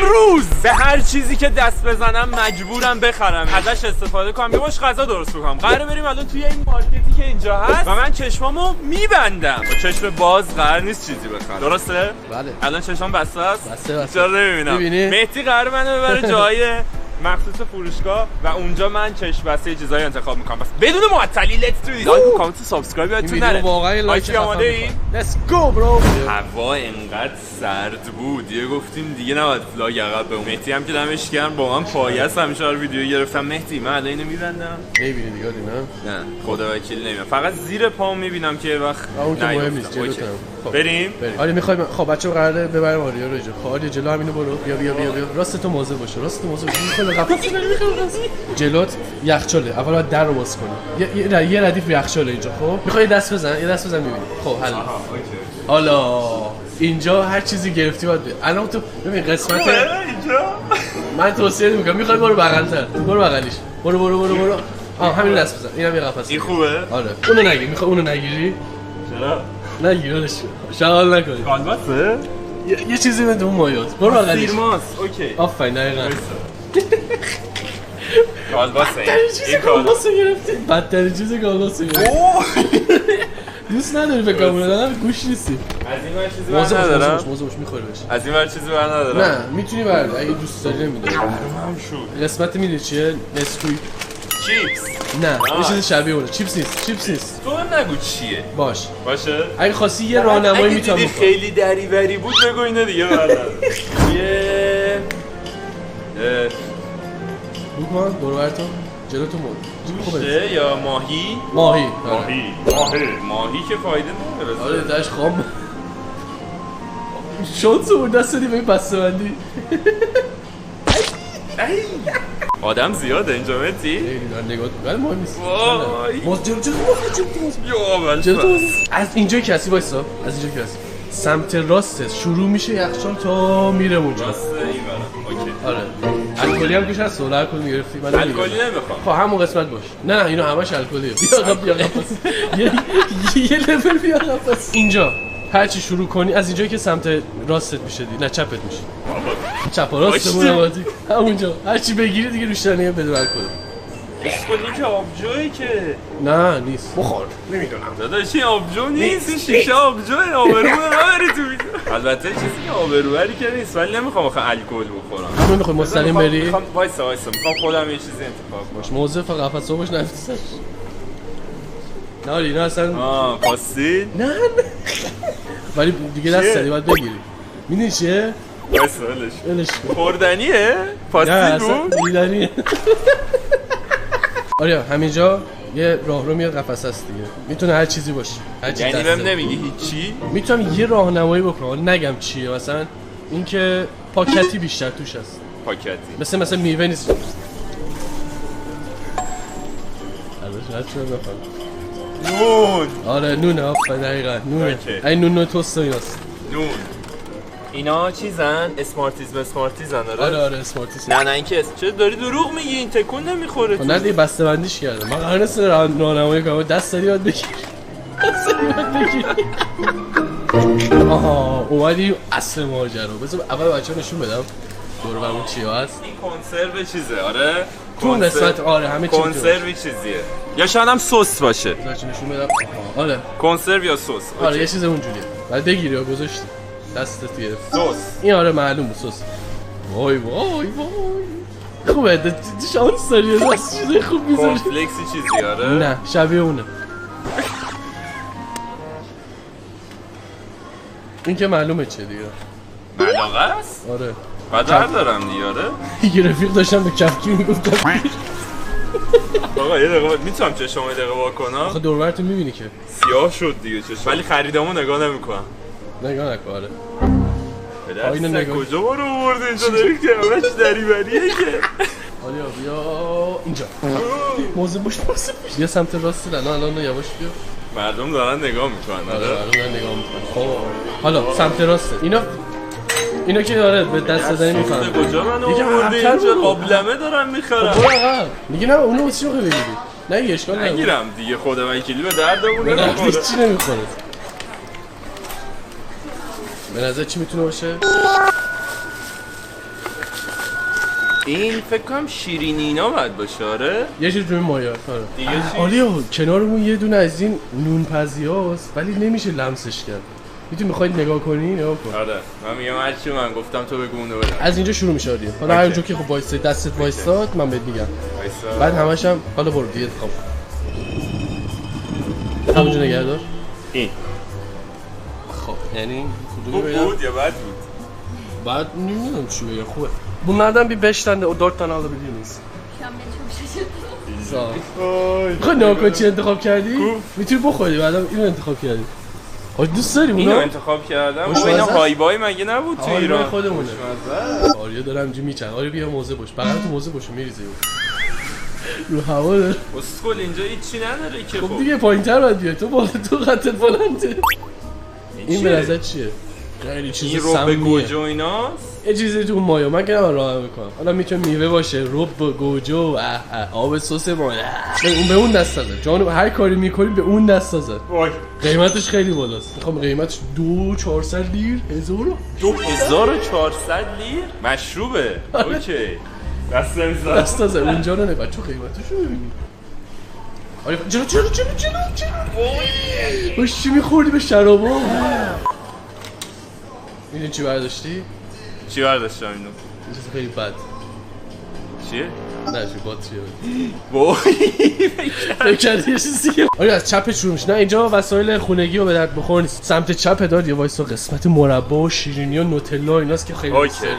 روز به هر چیزی که دست بزنم مجبورم بخرم، ازش استفاده کنم، یه باش غذا درست بکنم. قراره بریم الان توی این مارکتی که اینجا هست و من چشمامو میبندم، با چشم باز قرار نیست چیزی بخرم. درسته؟ بله. الان چشمام بسته است. بسته. چرا نمیبینم؟ مهدی قراره منو ببره جای مخصوص فروشگاه و اونجا من چشم بسته چیزایی انتخاب میکنم. بس بدون معطلی لیتس دو ایت. لایک و کامنت و سابسکرایب یادتون نره. واقعا لایک آماده ای؟ لیتس گو برو. هوا انقدر سرد بود دیگه گفتیم دیگه نباید ولاگ عقب بمونه. مهدی هم که دمش گرم با من پایه‌است همیشه ویدیو گرفتم. مهدی من الان اینو میبندم. نمیبینی دیگه نه خدا وکیل نمیبینم، فقط زیر پام میبینم که وقت اون که مهم نیست. جلوتم. بریم. آره میخوایم. خب بچه‌ها قراره ببریم آریا رو اینجا. خب آریا جلو همینو برو. بیا راست تو موزه باشه. راست تو موزه باشه. میخوام قفس جلوت یخچاله. اول باید در رو باز کنی. یه ردیف یخچاله اینجا. خب میخوای دست بزن ببین. خب حل. حالا اینجا هر چیزی گرفتی باید الان تو ببین قسمت اینجا من توصیه نمیکنم. میخوای برو بغل‌تر. برو بغلیش. برو. همین دست بزن. اینم یه قفس. این خوبه؟ آره. اونو نگیر. میخوای اونو نگیری؟ چرا؟ نگیرش. شغال نکنی. کانواسه؟ یه چیزی بده اون مایات. برو بغلیش. سیرماس. اوکی. آفرین دقیقاً. کالباسه. این کالباسه گرفتی. بدترین چیز کالباسه گرفتی. دوست نداری فکر کنم نه گوش نیستی. از این ور چیزی بر ندارم. موضوعش میخوره بهش. از این ور چیزی بر ندارم. نه میتونی برد اگه دوست داری نمیدونم. شد. قسمت میدونی چیه؟ نسکویک. چیپس. نه یه چیز شبیه اونه. چیپس نیست. تو نگو چیه. باشه. اگه خواستی یه راهنمایی میتونم اگه دیدی خیلی دریوری بود بگو اینو دیگه بعدا. یه بگو دور براتون جلو تو مون. خوبه یا ماهی که فایده نداره. آره داش خام شانس بود دست دادی به این بسته بندی. آدم زیاده اینجا مهدی؟ خیلی دارن نگاه میکنن مهم نیست. وای جلو از اینجا کسی وایسا. از اینجا کسی سمت راستش شروع میشه یخچال تا میره اونجا. اوکی. آره الکلی هم توش هست. ولی الکل میگرفتی من الکلی نمیخوام. خب همون قسمت باش. نه اینو همش الکلیه. بیا قفس. یه لول بیا قفس. اینجا هر چی شروع کنی از اینجایی که سمت راستت میشه دی. نه چپت میشه. چپ و راستمون آبادی همونجا هر چی بگیری دیگه روشتنیه بدون الکل. اسکلی که آبجویی که نه نیست. بخور نمیدونم داداش این آبجو نیست. شیشه آبجوه. آبرومو نبری تو ویدیو. البته چیزی که آبروری که نیست ولی نمیخوام آخه الکل بخورم. همون میخوای مستقیم بری؟ وایسا میخوام خودم یه چیزی انتخاب کنم. باش موزه فقط قفسه باش نفسش. نه اینا اصلا پاستیل؟ نه ولی دیگه دست داری باید بگیری. میدونی چیه؟ وایسا ولش خوردنیه؟ پاستیل بود؟ دیدنیه. آره همینجا یه راهرو میاد قفسه است دیگه. میتونه هر چیزی باشه. یعنی بهم نمیگی هیچی؟ میتونم یه راهنمایی بکنم نگم چیه. مثلا اینکه پاکتی بیشتر توش هست. پاکتی مثلا میوه نیست. ازش رد شده بفهم. نون. آره نونه. آفرین دقیقاً نونه. این نون توست و ایناست. نون. اینا چیزن؟ اسمارتیزن آره اسمارتیز. نه اینکه چه داری دروغ میگی؟ این تکون نمیخوره. تو نه دیگه بسته بندیش کردم. من قرار نیست راهنمایی کنم. دست داری باید بگیری. آها اومدیم اصل ماجرا. بذار اول بچه‌ها نشون بدم دور برمون چی هست. این کنسرو چیزه. آره تو قسمت آره همه چی کنسروی چیزیه یا شاید هم سس باشه. نشون بدم. آره کنسرو یا سس. آره یه چیز اونجوریه. بعد بگیری یا گذاشتی دستت گرفت. سس این آره معلومه سس. وای خوبه شانس داری. راست چیز خوب میذاری. کورنفلکسی چیزی آره. نه شبیه اونه. این که معلومه چیه دیگه. ملاقه است؟ آره بدر دارم دیگه. آره یه رفیق داشتم به کفکی میگفتم آقا یه دقیقه میتونم چشمو یه دقیقه وا کنم؟ آخه دور براتون میبینی که سیاه شد دیگه چشم ولی خریدمو نگاه نمیکنم. نگاه نکن. آره پدر سگ کجا ما رو آورده اینجا داری که همش دریوریه که. آلیا بیا اینجا. موزه باش بیا سمت راست. الان یواش بیا. مردم دارن نگاه میکنن. آره مردم دارن نگاه میکنن. خب حالا سمت راسته. اینا که داره به دست دادن میفهمن. کجا من آورده اینجا قابلمه دارم میخرم. میگه نه اونو واسه چی بگیری؟ نه یه اشکال نداره. نگیرم دیگه خدا وکیلی به دردمون نمیخوره. چی نمیخوره. به نظر چی میتونه باشه؟ این فکر کنم شیرینینا باید باشه. آره یه چیز روی مایات. آره دیگه چی؟ آریا کنارمون یه دونه از این نون پزیاست ولی نمیشه لمسش کرد. میتونی میخواید نگاه کنی نگاه کن. آره من میگم هرچی من گفتم تو بگو اونو بدم. از اینجا شروع میشه آریا. حالا هر جا که خب وایسه دستت وایساد من بهت میگم. بعد همش هم حالا برو دیگه خب همونجا نگه دار. این خب یعنی خوب بود یا بد بود؟ بعد نمیدونم چی بگم خوبه. Bunlardan bir 5 tane o 4 tane alabilir miyiz? Şu an beni çok şaşırttın. Sağ ol. خب ناکن چی انتخاب کردی؟ میتونی بخوری بعدم اینو انتخاب کردی. آج دوست داریم اینو اونا؟ انتخاب کردم. خوشمزه اینا است؟ هایبای مگه نبود تو هایبای ایران؟ خودمونه. خوشمزه. آریا داره همینجوری میچن. آریا بیا موزه باش. بغل تو موزه باش میریزه. رو هوا داره. اسکول اینجا هیچی نداره که. خب دیگه پایین‌تر باید بیای. تو بالا تو قطعت بلنده. این به نظر چیه؟ خیلی چیز این رو به گوجو ایناست؟ یه چیزی تو مایا من که نمار راه میکنم. حالا میتونه میوه باشه، رب، گوجو، آب سس مایا. به اون دست نزن. جانو هر کاری میکنیم به اون دست نزن. وای قیمتش خیلی بالاست. میخوام قیمتش 2400 لیر 2400 لیر؟ مشروبه. اوکی. دست نمیزن. دست نزن اونجا رو نگاه چون قیمتش رو ببینی. آره جلو باش چی میخوردی به شرابا؟ میدونی چی برداشتی؟ چی برداشتم اینو؟ این چیز خیلی بد. چیه؟ نه چی باتریه. وای فکر کردی یه چیزی که آره از چپ شروع میشه. نه اینجا وسایل خونگی رو به درد بخور نیست. سمت چپ داد یه وایسا قسمت مربا و شیرینی و نوتلا ایناست که خیلی اوکی دوست داری.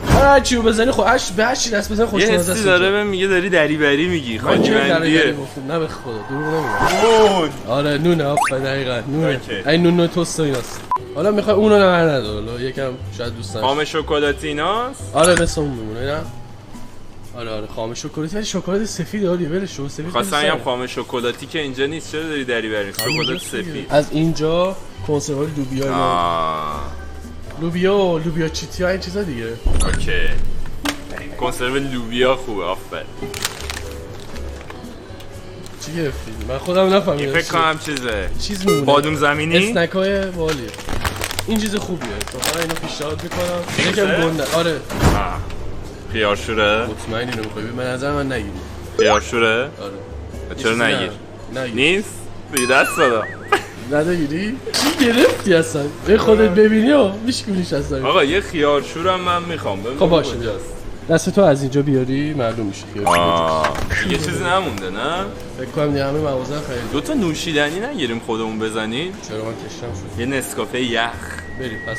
خب هر چی رو بزنی خب به هر چی دست بزنی یه خوشمزه است. حسی داره بهم میگه داری دریوری میگی. من که دریوری خاطرمندیه. گفتم نه به خدا دروغ نمیگم. نون آره نونه آفرین دقیقاً نونه. اوکی. این نون توست و ایناست. حالا میخوای اونو نه نده حالا یکم شاید دوست نداشته. خام شکلاتی ایناست؟ آره مثل اون میمونه نه. آره خام شکلاتی ولی شکلات سفید آره ولش کن سفید. خواستم بگم خام شکلاتی که اینجا نیست. چرا داری دریوری می‌کنی؟ شکلات سفید. از اینجا کنسرو لوبیا اینا. لوبیا چیتیا این چیزا دیگه. اوکی. کنسرو لوبیا خوبه آفرین. چی گرفتی؟ من خودم نفهمیدم. این فکر کنم چیزه. چیز میمونه. بادوم زمینی؟ اسنک‌های بالیه. این چیز خوبیه. تو اینو پیشنهاد می‌کنم. یکم گنده. آره. خیارشوره؟ مطمئنی اینو می‌خوای؟ به نظر من نگیری. خیارشوره؟ آره. چرا نگیر؟ نگیر. نیست؟ بی دست دادم. ندگیری؟ چی گرفتی اصلا؟ به خودت ببینی و میشکنیش اصلا. آقا یه خیارشورم من میخوام. خب باشه دست تو از اینجا بیاری معلوم میشه که یه چیزی نمونده نه؟ فکر کنم دیگه همه مغازه خیلی. دو تا نوشیدنی نگیریم خودمون بزنیم؟ چرا من کشتم شد. یه نسکافه یخ. بریم پس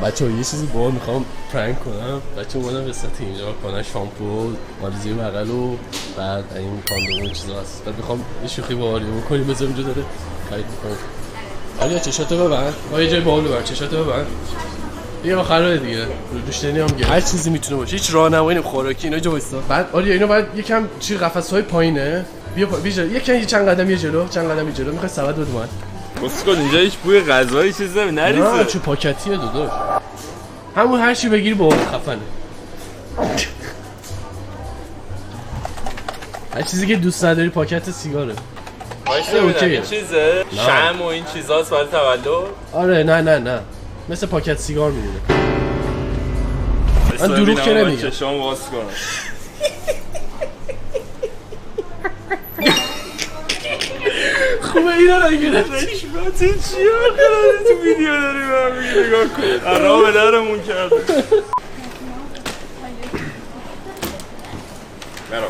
بچه‌ها یه چیزی باحال میخوام پرانک کنم. بچه‌ها اومدن قسمت اینجا کنه شامپو، مالزی بغل و بعد این کاندوم و چیزا هست. بعد میخوام یه شوخی با آریا بکنیم بذار اینجا داره خرید می‌کنه. آریا چشاتو ببند. ما یه جای باحال ببند. چشاتو ببند. دیگه آخره دیگه دوشتنی هم گرفت. هر چیزی میتونه باشه. هیچ راهنمایی خوراکی اینا جو وایسا. بعد آریا اینو بعد یکم چی قفس‌های پایینه. بیا یکم چند قدم یه جلو، چند قدم یه جلو. میخوای سبد بده من. اسکل اینجا هیچ بوی غذایی چیز نمیریزه. نه چه پاکتیه داداش. همون هر چی بگیری با خفنه. هر چیزی که دوست نداری پاکت سیگاره. اوکی. این چیزه شم و این چیزاست برای تولد؟ آره نه مثل پاکت سیگار میمونه. من دروغ که نمیگم. چشام باز کنم. خوبه اینا نگیرم. رشمت چیه تو ویدیو داری من میگی نگاه کن. عرام درمون کرده. مرحبا.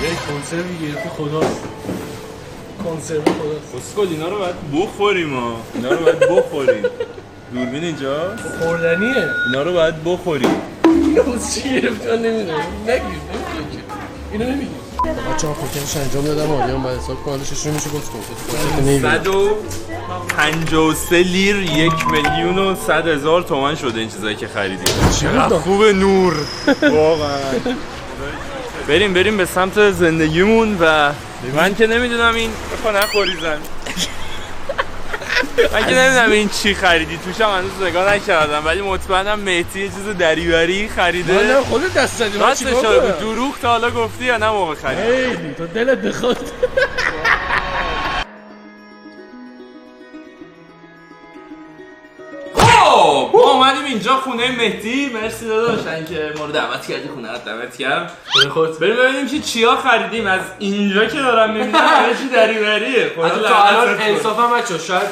یه کنسروی گرفتی خداست. کنسرو خداست. اسکل اینا رو باید بخوریم ها. اینا رو باید بخوریم. دوربین اینجا؟ خوردنیه. اینا رو باید بخوریم. اینا باز چی گرفتی من نمیدونم. نگیر اینو نمیگیر. بچه‌ها پاکتش انجام دادم آریان باید حساب کنم چشون میشه گفت کن. 153 لیر 1,100,000 تومان شده این چیزایی که خریدیم. چقدر خوبه نور. واقعا. بریم به سمت زندگیمون و من که نمیدونم این بخوا نخوریزن. من که نمیدونم این چی خریدی توش هم هنوز نگاه نکردم ولی مطمئنم مهدی یه چیز دریوری خریده. من خودت دست زدی من چیکار کنم؟ دروغ تا حالا گفتی یا نه موقع خرید؟ خیلی تو دلت بخواد. خب ما اومدیم اینجا خونه مهدی. مرسی داداش که ما رو دعوت کردی خونه رو دعوت کردم. خودت بریم ببینیم که چیا خریدیم. از اینجا که دارم میبینم همه چی دریوریه. تا الان انصافا بچه‌ها شاید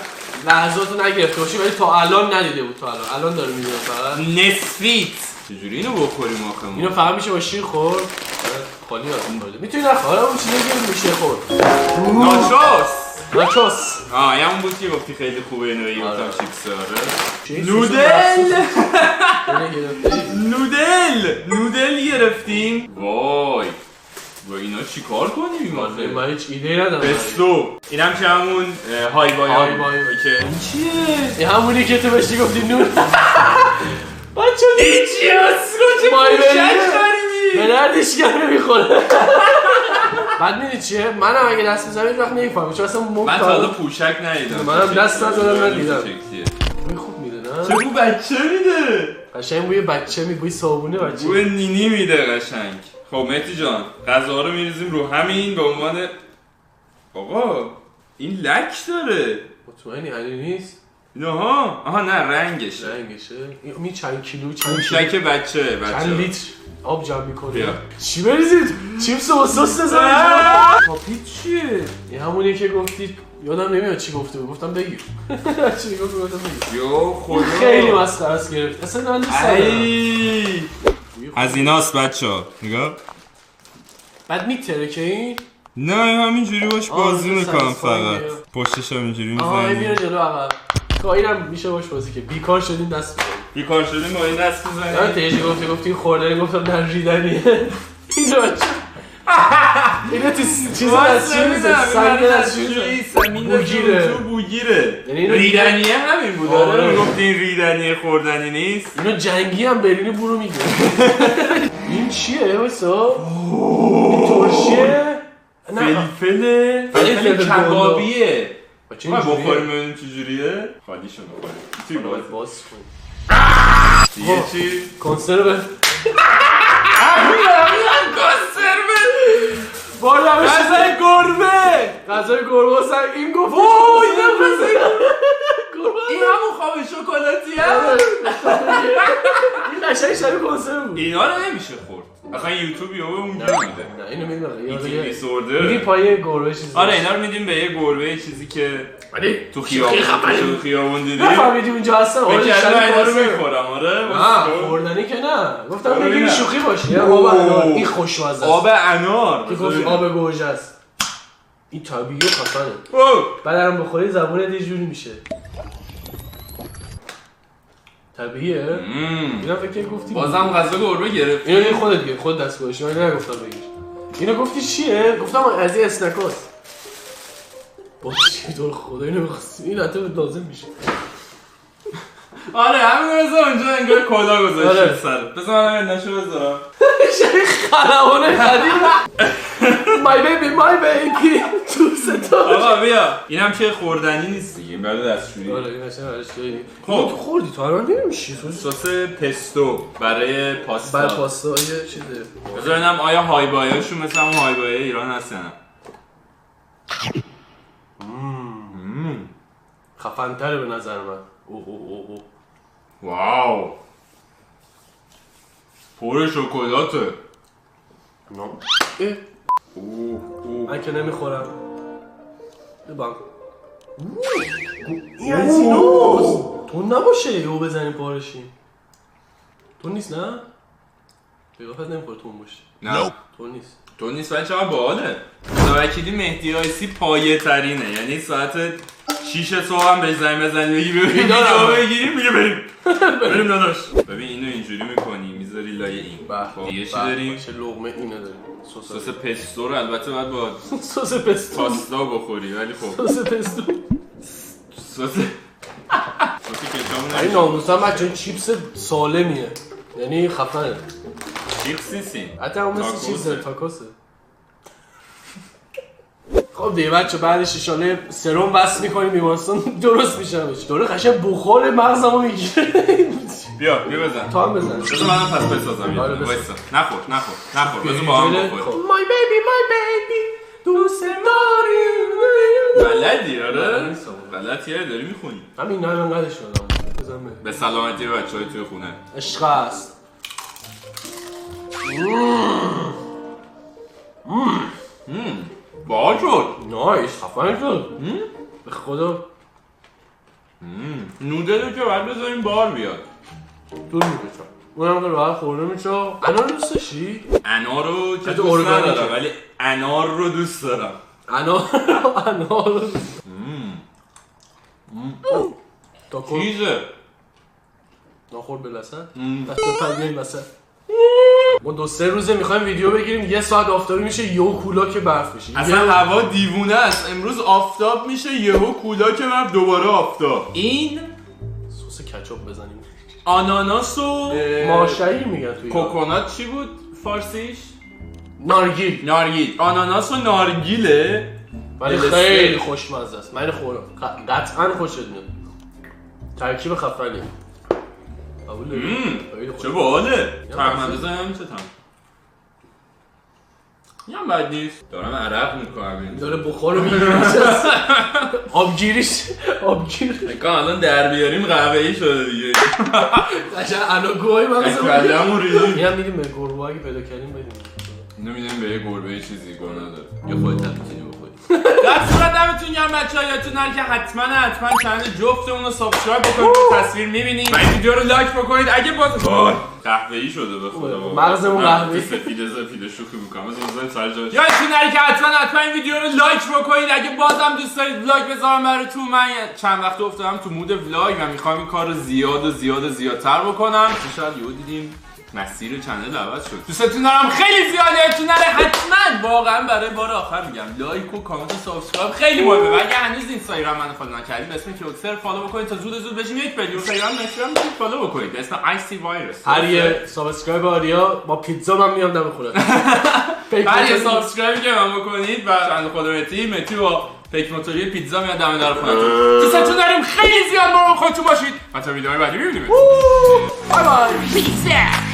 لحظاتو نگرفته باشی ولی تا الان ندیده بود. تا الان داره میبینه فقط نصفیت. چجوری اینو بخوریم آخه ما؟ اینو فقط میشه با شیر خورد. خالی هست. میتونی نخوره اون چیزی که میشه خورد. ناچوس. یه اون بود که گفتی خیلی خوبه اینو گفتم چیپس. آره. نودل گرفتیم. وای با اینا چیکار کنیم؟ من هیچ ایده ندارم. پستو. اینم که همون های بای که این چیه؟ این همونی که تو بهش گفتی نون. بچه این چیه؟ چه پوشک خریدی؟ به دردش گرم نمیخوره. بعد میدونی چیه؟ منم اگه دست بزنم هیچ وقت نمیفهمم چون اصلا من تا حالا پوشک ندیدم. منم دست نزدم ندیدم. بوی خوب میده نه؟ چه بوی بچه میده؟ قشنگ بوی بچه میده، بوی صابونه بچه. بوی نینی میده قشنگ. خب مهدی جان غذاها رو میریزیم رو همین به عنوان آقا این لک داره. مطمئنی علی نیست؟ آها نه رنگشه. این چند کیلو پوشک بچه چند لیتر آب جمع میکنه. چی بریزید؟ چیپس و سس بزنید. پاپیت چیه؟ این همونی که گفتید یادم نمیاد چی گفته بود. گفتم بگیر. چی گفتم بگیر. یو خدا خیلی مسخره است گرفت. اصلا من دوست ندارم. از ایناست بچه‌ها. نگاه. بعد میترکه این؟ نه همینجوری باش بازی میکنم فقط. پشتش هم اینجوری میزنی. میره جلو عقب. اینم میشه باش بازی که بیکار شدیم دست بزنیم. بیکار شدیم با این دست بزنیم. نه تیجی گفتی خوردنی گفتم نه ریدنیه. اینو بچه اینو چیز دستشویی میزه سنگ دستشویی میزه بوگیره ریدنیه همین بود. آره میگفتی این ریدنیه خوردنی نیست. اینو جنگی هم برینی برو میگه. این چیه واسه؟ این ترشیه؟ فلفل کبابیه. ما بخوریم ببینیم چجوریه؟ خالیشو بخوریم. توی باز کنیم. یه چی؟ کنسروه. کنسروه. بالا غذای گربه. غذای گربه سنگ این گفت. اوه اینم غذای گربه. این همون خواب شکلاتیه. این قشنگ شبیه کنسرو بود. اینا رو نمیشه خورد. آخه یوتیوب یهو اونجوری میده. نه اینو میدونم. ایتینگ دیسوردر. میدی پای گربه چیزی. آره اینا رو میدیم به یه گربه چیزی که تو خیابون دیدی. نفهمیدی اونجا هستن. آره اینا رو میخورم. آره خوردنی که نه. گفتم بگیر شوخی باشه. آب انار این خوشمزه است. آب انار. که گفتی آب گوجه است. این طبیعی و خفنه. بعدم بخوری زبونت یه جوری میشه. طبیعیه؟ اینا فکر گفتی بازم غذا گربه گرفت. اینو خودت گرفت. خود دست گذاشتی. من نگفتم بگیر. اینو گفتی چیه؟ گفتم از این اسنکاست. با چی دور خدا اینو می‌خواستی؟ این حتی لازم میشه. آره همین روزا اونجا انگار کلا گذاشته سر. بذار من نشو بذارم. شبیه خلبان قدیم. My baby دوست دارم. آقا بیا. اینم که خوردنی نیست دیگه. این برای دستشویی. آره این اصلا دستشویی. خب تو خوردی تو الان نمی‌شی. سس پستو برای پاستا. برای پاستا یه چیزه. بذار ببینم آیا های بایاشون مثل همون های بای ایران هستن. خفن‌تره به نظر من. اوه واو. پر شکلاته. نه. من که نمیخورم. ببین. این از اینوست. تو نباشه یهو بزنیم پارشیم. تو نیست نه؟ بگافت نمیخوره تو باشه. نه. تو نیست. تو نیست ولی چقدر باحاله. وکیلی مهدی رایسی پایه ترینه. یعنی ساعت 6 صبح هم بهش زنگ بزنی بگی ببین ویدیو بگیریم میگه بریم داداش. ببین اینو اینجوری میکنی میذاری لای این. دیگه چی داریم؟ چه لقمه اینو داریم. سس پستو رو البته باید با سس پستو پاستا بخوری ولی خب سس پستو سس کشامون این ناموسم بچه چیپس سالمیه یعنی خفنه. چیپس نیستین حتی همون مثل چیز داره تاکوسه. خب دیگه بچه بعدش ایشاله سرم وصل میکنیم بیمارستان درست میشه همش. دوره قشنگ بخور مغزمو میگیره. بیا بزن. تو هم بزن. بذار منم پس بسازم. وایسا. نخور. بذار با هم بخور. My baby دوست داری. بلدی آره؟ غلطیه داری میخونی. همین نه من قدش دادم. بزن به سلامتی بچه‌های توی خونه. عشق است. باحال شد. نایس. خفن شد. به خدا. نودل که باید بذاریم بار بیاد. طول میکشه. اونم که راحت خورده میشه. انار دوست داشتی؟ انار رو که تو دوست ارگانیکه. ندارم ولی انار رو دوست دارم. انار رو تا کن چیزه. ناخور بلسن دست پنجه لسن. ما 2-3 روزه میخوایم ویدیو بگیریم 1 ساعت آفتابی میشه یهو کولا که برف میشه. اصلا هوا دیوونه است. امروز آفتاب میشه یهو کولا که برف دوباره آفتاب. این سس کچاپ بزنیم. آناناس و ماشایی میگن توی کوکونات چی بود فارسیش؟ نارگیل. آناناس و نارگیله. ولی خیلی خوشمزه است. من خوردم قطعا خوشت میاد. ترکیب خفنی. قبول چه باحاله. طعم بزنم چه طعم؟ یا بد نیست. دارم عرق میکنم این. داره بخار رو میگیره. آبگیر. نکن الان در بیاریم قهوه‌ای شده دیگه. قشنگ اناگوهای مغزمون. کلمون ریدیم. اینم میدیم به گربه اگه پیدا کردیم بدیم. اینو میدیم به یه گربه چیزی گور نداره. یا خودت هم میتونی بخوری. در صورت دمتون گرم بچه‌ها، یادتون نره که حتما کانال جفتمون رو سابسکرایب بکنید. تصویر می‌بینید. و این ویدیو رو لایک بکنید. اگه باز قهوه‌ای شده به خدا. مغزمون قهوه‌ای. سفید شوخی می‌کنم. از این سر جاش. یادتون نره که حتما این ویدیو رو لایک بکنید. اگه بازم دوست دارید ولاگ بذارم براتون. من چند وقت افتادم تو مود ولاگ و می‌خوام این کار رو زیادتر بکنم. شاید یهو دیدیم مسیر چنل عوض شد. دوستتون دارم خیلی زیاده. یادتون نره حتما واقعا برای بار آخر میگم لایک و کامنت و سابسکرایب خیلی مهمه. و اگه هنوز اینستاگرام منو فالو نکردید به اسم کیوکسر فالو بکنید تا زود بشیم 1 میلیون. اینستاگرام میتونید فالو بکنید به اسم آیسی وایرس. هر یه سابسکرایب آریا با پیتزا من میام دم خونه. هر یه سابسکرایب که من بکنید و چنل خود متی و فیک موتوری پیتزا میاد دم در خونتون. دوستتون داریم خیلی زیاد. مراقب خودتون باشید. تا ویدیوهای بعدی میبینیم. بای بای. پیتزا